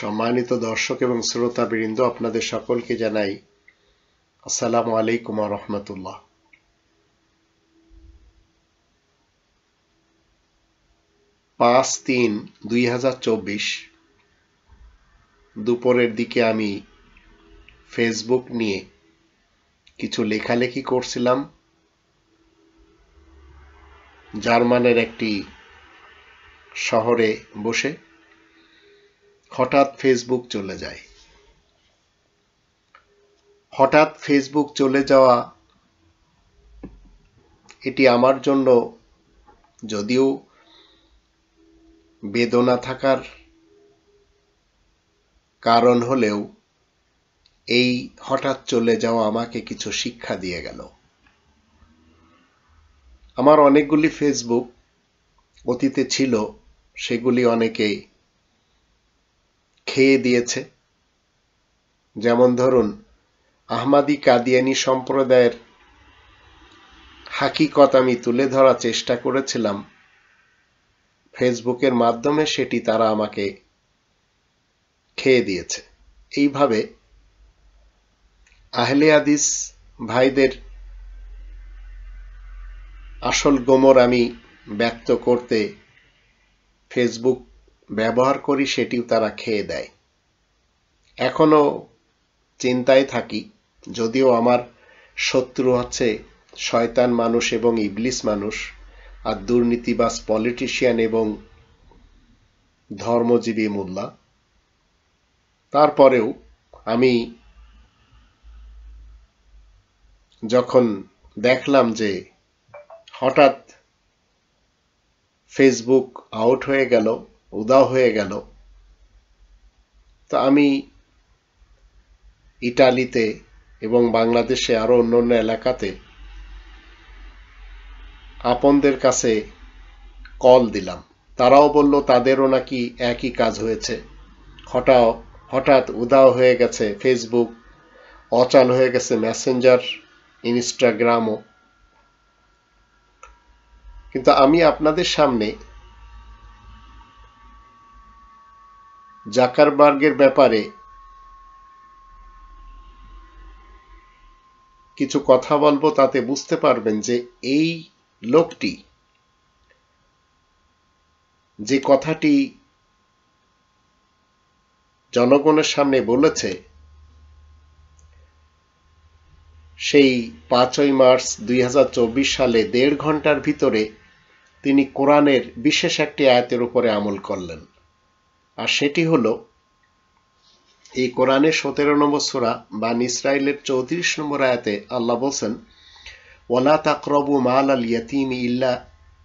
সম্মানিত দর্শক এবং শ্রোতাবৃন্দ, আপনাদের সকলকে জানাই আসসালামু আলাইকুম ওয়া রাহমাতুল্লাহ। 5/3/2024 দুপুরের দিকে আমি ফেসবুক নিয়ে কিছু লেখালেখি করছিলাম। জার্মানের একটি শহরে বসে হঠাৎ ফেসবুক চলে যায়। হঠাৎ ফেসবুক চলে যাওয়া এটি আমার জন্য যদিও বেদনা থাকার কারণ হলেও এই হঠাৎ চলে যাওয়া আমাকে কিছু শিক্ষা দিয়ে গেল। আমার অনেকগুলি ফেসবুক অতীতে ছিল, সেগুলি অনেকে খেয়ে দিয়েছে। যেমন ধরুন, আহমাদি কাদিয়ানি সম্প্রদায়ের হাকিকত আমি তুলে ধরার চেষ্টা করেছিলাম ফেসবুকের মাধ্যমে, সেটি তারা আমাকে খেয়ে দিয়েছে। এইভাবে আহলে হাদিস ভাইদের আসল গোমর আমি ব্যক্ত করতে ফেসবুক ব্যবহার করি, সেটিও তারা খেয়ে দেয়। এখনো চিন্তায় থাকি, যদিও আমার শত্রু হচ্ছে শয়তান মানুষ এবং ইবলিস মানুষ, আর দুর্নীতিবাজ পলিটিশিয়ান এবং ধর্মজীবী মোল্লা। তারপরেও আমি যখন দেখলাম যে হঠাৎ ফেসবুক আউট হয়ে গেল, উধাও হয়ে গেল, তো আমি ইটালিতে এবং বাংলাদেশে আরো অন্যান্য এলাকাতে আপনদের কাছে কল দিলাম। তারাও বলল তাদেরও নাকি একই কাজ হয়েছে, হঠাৎ উধাও হয়ে গেছে ফেসবুক, অচল হয়ে গেছে মেসেঞ্জার, ইনস্টাগ্রামও। কিন্তু আমি আপনাদের সামনে জাকারবার্গের ব্যাপারে কিছু কথা বলবো, তাতে বুঝতে পারবেন যে এই লোকটি যে কথাটি জনগণের সামনে বলেছে, সেই 5ই মার্চ 2024 সালে 1.5 ঘন্টার ভিতরে তিনি কোরআনের বিশেষ একটি আয়াতের উপরে আমল করলেন। আর সেটি হলো, এই কোরআনের 17 নম্বর সূরা বানী ইসরাঈলের 34 নম্বর আয়াতে আল্লাহ বলছেন, ওয়ালা তাকরাবু মালাল ইয়াতীমি ইল্লা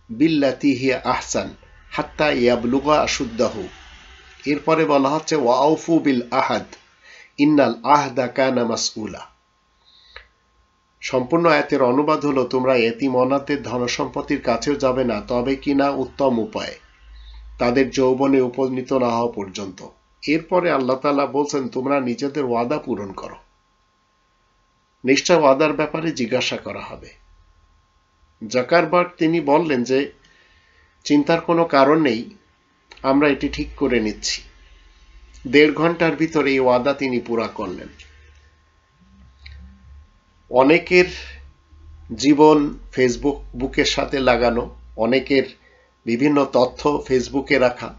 বিল্লাতী হিয়া আহসান হাত্তা ইয়াবলুগা আশুদ্দাহু। এরপরে বলা হচ্ছে ওয়াউফু বিল আহাদ ইন্নাল আহদা কানা মাসউলা। সম্পূর্ণ আয়াতের অনুবাদ হলো, তোমরা এতিম অনাথদের ধনসম্পত্তির কাছেও যাবে না, তবে কিনা উত্তম উপায়ে, তাদের যৌবনে উপনীত না হওয়া পর্যন্ত। এরপরে আল্লাহ তাআলা বলছেন, তোমরা নিজেদের ওয়াদা পূরণ করো, নিশ্চয় ওয়াদার ব্যাপারে জিজ্ঞাসা করা হবে। জাকারবার্গ তিনি বললেন যে চিন্তার কোনো কারণ নেই, আমরা এটি ঠিক করে নিচ্ছি। 1.5 ঘন্টার ভিতরে এই ওয়াদা তিনি পুরা করলেন। অনেকের জীবন ফেসবুকের সাথে লাগানো, অনেকের বিভিন্ন তথ্য ফেসবুকে রাখা,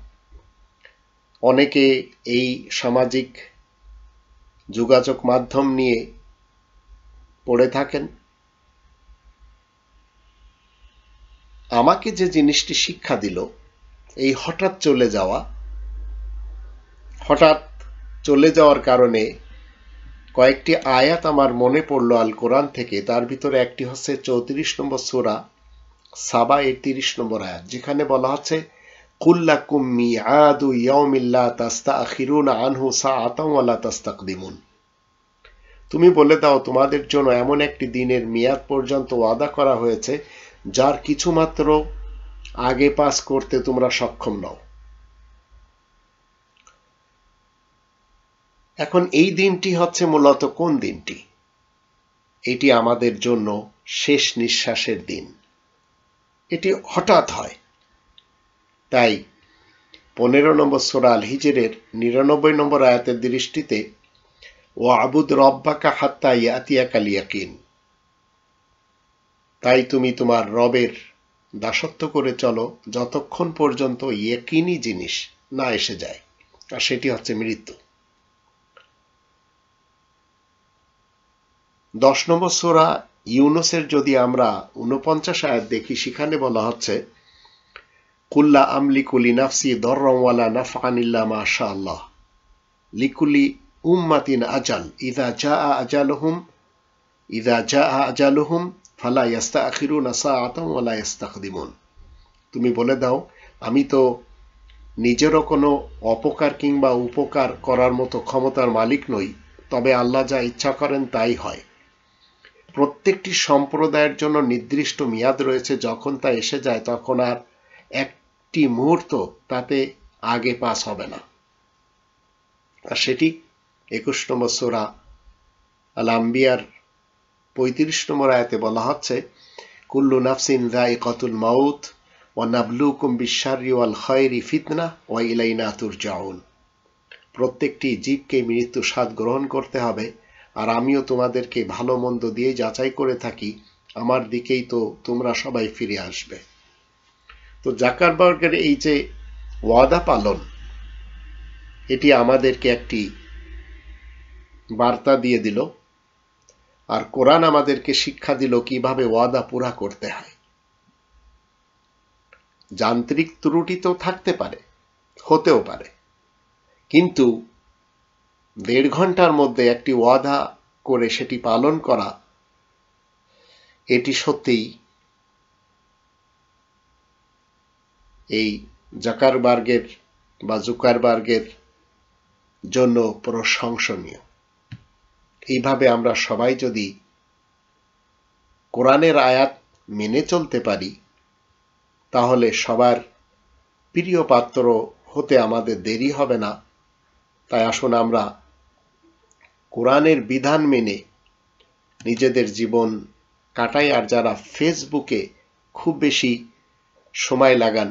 অনেকে এই সামাজিক যোগাযোগ মাধ্যম নিয়ে পড়ে থাকেন। আমাকে যে জিনিসটি শিক্ষা দিল, এই হঠাৎ চলে যাওয়ার কারণে কয়েকটি আয়াত আমার মনে পড়লো আল কোরআন থেকে। তার ভিতরে একটি হচ্ছে 34 নম্বর সূরা সাবা 33 নম্বর আয়াত, যেখানে বলা হচ্ছে, কুল্লাকুম মিআদু ইয়াউমিন লা তাস্তাখিরুনা আনহু সাআতান ওয়া লা তাস্তাকদিমুন। তুমি বলে দাও, তোমাদের জন্য এমন একটি দিনের মেয়াদ পর্যন্ত ওয়াদা করা হয়েছে যার কিছুমাত্র আগে পাস করতে তোমরা সক্ষম নও। এখন এই দিনটি হচ্ছে মূলত কোন দিনটি? এটি আমাদের জন্য শেষ নিঃশ্বাসের দিন। এটি হঠাৎ হয়, তাই 15 নম্বর সূরা আল হিজরের 99 নম্বর আয়াতের দৃষ্টিতে ওয়াবুদ রব্বাকা হাত্তা ইয়াতিয়াকাল ইয়াকিন, তাই তুমি তোমার রবের দাসত্ব করে চলো যতক্ষণ পর্যন্ত ইয়াকিনি জিনিস না এসে যায়, আর সেটি হচ্ছে মৃত্যু। 10 নম্বর সূরা ইউনুসের যদি আমরা 49 আয়াত দেখি, সেখানে বলা হচ্ছে কুল্লা আমলিকু লিনাফসি দররান ওয়ালা নাফআন ইল্লা মা শা আল্লাহ লিকুল্লি উম্মাতিন আজাল ইযা জাআ আজালুহুম ফালা ইস্তাখিরুনা সাআতান ওয়ালা ইস্তাকদিমুন। তুমি বলে দাও, আমি তো নিজেরও কোনো অপকার কিংবা উপকার করার মতো ক্ষমতার মালিক নই, তবে আল্লাহ যা ইচ্ছা করেন তাই হয়। প্রত্যেকটি সম্প্রদায়ের জন্য নির্দিষ্ট মেয়াদ রয়েছে, যখন তা এসে যায় তখন আর একটি মুহূর্ত তাতে আগে পাস হবে না। আর সেটি 21 নম্বর সূরা আল আম্বিয়ার 35 নম্বর আয়াতে বলা হচ্ছে কুল্লু নাফসিন যায়িকাতুল মাউত ওয়া নাবলুকুম বিশ-শাররি ওয়াল খায়রি ফিতনা ওয়া ইলাইনা তুরজাউন। প্রত্যেকটি জীবকে মৃত্যু স্বাদ গ্রহণ করতে হবে, আর আমিও তোমাদেরকে ভালো মন্দ দিয়ে যাচাই করে থাকি, আমার দিকেই তো তোমরা সবাই ফিরে আসবে। তো জাকারবার্গের এই যে ওয়াদা পালন, এটি আমাদেরকে একটি বার্তা দিয়ে দিল, আর কোরআন আমাদেরকে শিক্ষা দিল কিভাবে ওয়াদা পুরা করতে হয়। যান্ত্রিক ত্রুটি তো থাকতে পারে, হতেও পারে, কিন্তু 1.5 ঘন্টার মধ্যে একটি ওয়াদা করে সেটি পালন করা, এটি সত্যিই এই জুকারবার্গের জন্য প্রশংসনীয়। এইভাবে আমরা সবাই যদি কোরআনের আয়াত মেনে চলতে পারি, তাহলে সবার প্রিয় পাত্র হতে আমাদের দেরি হবে না। তাই আসুন আমরা কোরআনের বিধান মেনে নিজেদের জীবন কাটাই। আর যারা ফেসবুকে খুব বেশি সময় লাগান,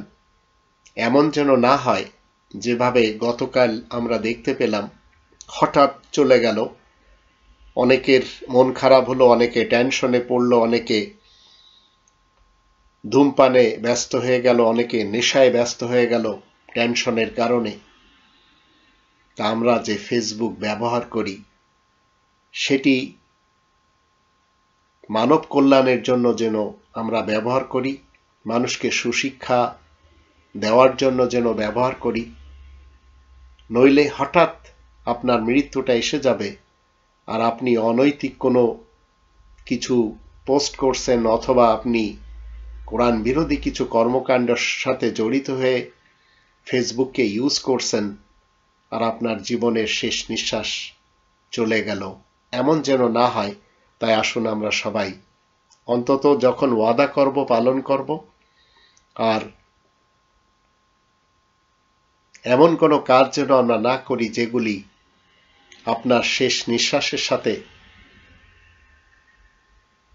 এমন যেন না হয় যেভাবে গতকাল আমরা দেখতে পেলাম, হঠাৎ চলে গেল, অনেকের মন খারাপ হলো, অনেকে টেনশনে পড়লো, অনেকে ধূমপানে ব্যস্ত হয়ে গেল, অনেকে নেশায় ব্যস্ত হয়ে গেল টেনশনের কারণে। তা আমরা যে ফেসবুক ব্যবহার করি, সেটি মানব কল্যাণের জন্য যেন আমরা ব্যবহার করি, মানুষকে সুশিক্ষা দেওয়ার জন্য যেন ব্যবহার করি, নইলে হঠাৎ আপনার মৃত্যুটা এসে যাবে, আর আপনি অনৈতিক কোনো কিছু পোস্ট করছেন, অথবা আপনি কোরআন বিরোধী কিছু কর্মকাণ্ডের সাথে জড়িত হয়ে ফেসবুককে ইউজ করছেন, আর আপনার জীবনের শেষ নিঃশ্বাস চলে গেল, এমন যেন না হয়। তাই আসুন আমরা সবাই অন্তত যখন ওয়াদা করব পালন করব, আর এমন কোনো কাজ যেন আমরা না করি যেগুলি আপনার শেষ নিঃশ্বাসের সাথে,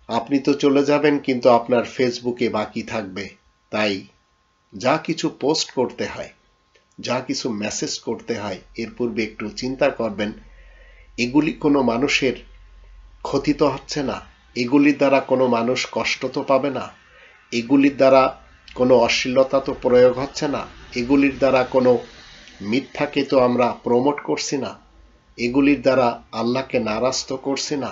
আপনি তো চলে যাবেন কিন্তু আপনার ফেসবুকে বাকি থাকবে। তাই যা কিছু পোস্ট করতে হয়, যা কিছু মেসেজ করতে হয়, এর পূর্বে একটু চিন্তা করবেন, এগুলি কোনো মানুষের ক্ষতি তো হচ্ছে না, এগুলির দ্বারা কোনো মানুষ কষ্ট তো পাবে না, এগুলির দ্বারা কোনো অশ্লীলতা তো প্রয়োগ হচ্ছে না, এগুলির দ্বারা কোনো মিথ্যাকে তো আমরা প্রমোট করছি না, এগুলির দ্বারা আল্লাহকে নারাজ তো করছি না।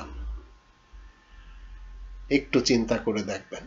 একটু চিন্তা করে দেখবেন।